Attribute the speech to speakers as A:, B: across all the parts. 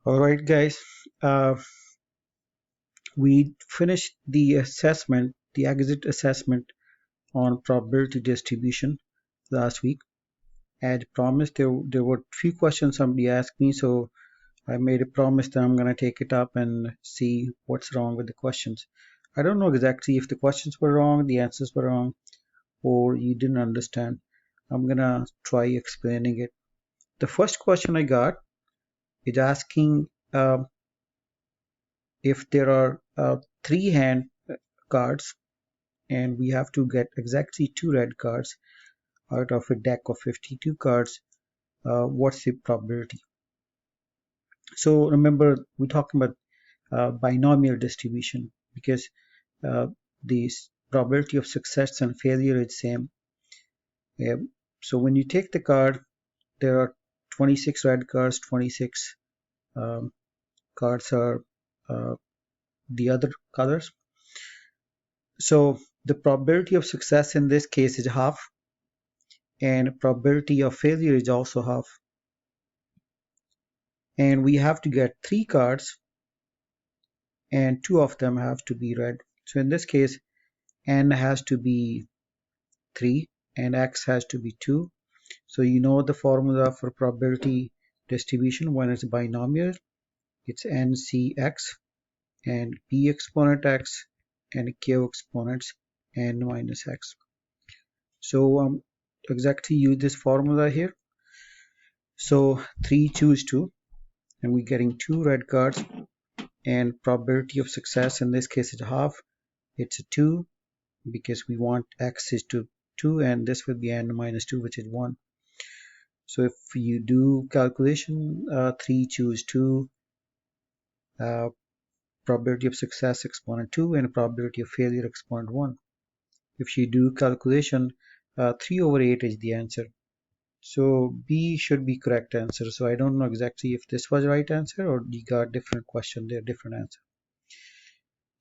A: All right, guys. Uh, we finished the assessment, the exit assessment on probability distribution last week. As promised, there were few questions somebody asked me, so I made a promise that I'm going to take it up and see what's wrong with the questions. I don't know exactly if the questions were wrong, the answers were wrong, or you didn't understand. I'm going to try explaining it. The first question I got is asking if there are three hand cards and we have to get exactly two red cards out of a deck of 52 cards, what's the probability? So remember, we're talking about binomial distribution because uh, the probability of success and failure is same. So when you take the card, there are 26 red cards, 26 um, cards are uh, the other colors. So the probability of success in this case is half, and probability of failure is also half. And we have to get three cards, and two of them have to be red. So in this case, n has to be 3 and x has to be 2. So you know the formula for probability distribution when it's binomial. It's ncx and p exponent x and q exponents n minus x. So exactly use this formula here. So 3 choose 2 and we're getting two red cards, and probability of success in this case is half. It's a 2 because we want x is to 2 and this will be n minus 2 which is 1. So if you do calculation, 3 choose 2, uh, probability of success exponent 2 and probability of failure exponent 1. If you do calculation, 3 over 8 is the answer. So B should be correct answer. So I don't know exactly if this was right answer or you got different question there, different answer.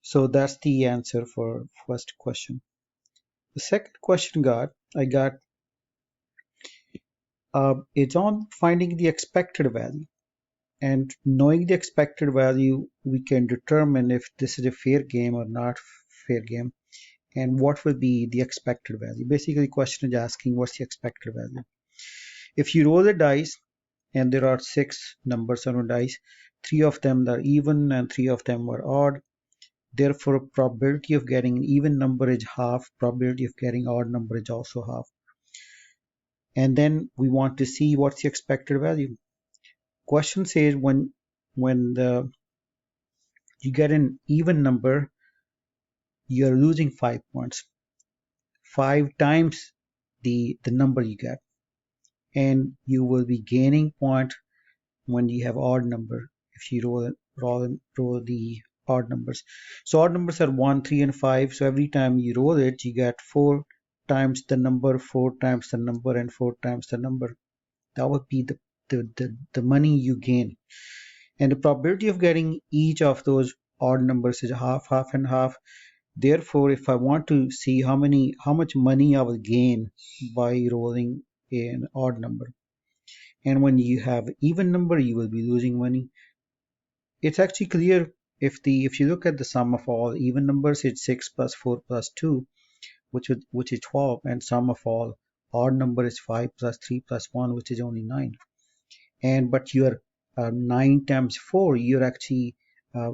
A: So that's the answer for first question. The second question I got it's on finding the expected value. And knowing the expected value, we can determine if this is a fair game or not fair game, and what will be the expected value. Basically, the question is asking what's the expected value. If you roll the dice, and there are 6 numbers on a dice, 3 of them are even and 3 of them are odd. Therefore, probability of getting an even number is half, probability of getting odd number is also half. And then we want to see what's the expected value. Question says when you get an even number, you're losing 5 points. 5 times the number you get. And you will be gaining point when you have odd number if you roll the odd numbers. So odd numbers are 1, 3, and 5. So every time you roll it, you get 4 times the number, 4 times the number, and 4 times the number. That would be the money you gain. And the probability of getting each of those odd numbers is half, half, and half. Therefore, if I want to see how much money I will gain by rolling an odd number, and when you have even number, you will be losing money. It's actually clear if you look at the sum of all even numbers, it's 6 plus 4 plus 2, which is 12, and sum of all odd number is 5 plus 3 plus 1, which is only 9. And but you're 9 times 4, you're actually uh,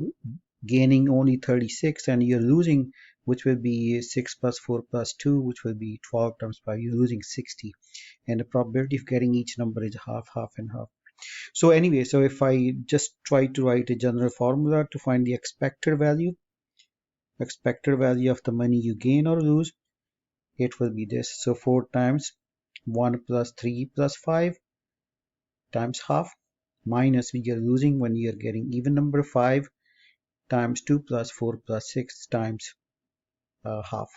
A: gaining only 36, and you're losing, which will be 6 plus 4 plus 2, which will be 12 times 5, you're losing 60. And the probability of getting each number is half, half, and half. So anyway, so if I just try to write a general formula to find the expected value of the money you gain or lose, it will be this. So 4 times 1 plus 3 plus 5 times half, minus we are losing when you are getting even number 5 times 2 plus 4 plus 6 times half.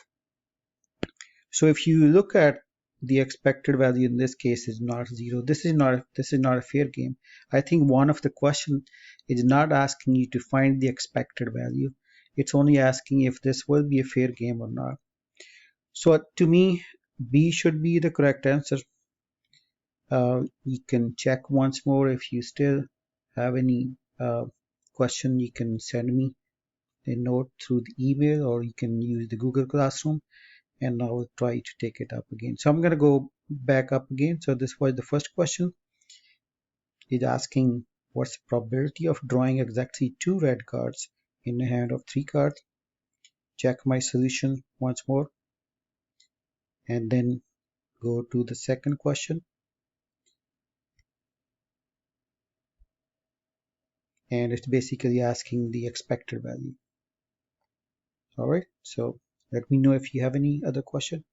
A: So if you look at the expected value in this case is not 0. This is not a fair game. I think one of the question is not asking you to find the expected value. It's only asking if this will be a fair game or not. So to me, B should be the correct answer. You can check once more if you still have any question, you can send me a note through the email, or you can use the Google Classroom, and I will try to take it up again. So I'm going to go back up again. So this was the first question. It's asking what's the probability of drawing exactly 2 red cards in a hand of 3 cards. Check my solution once more, and then go to the second question. And it's basically asking the expected value. All right, so let me know if you have any other question.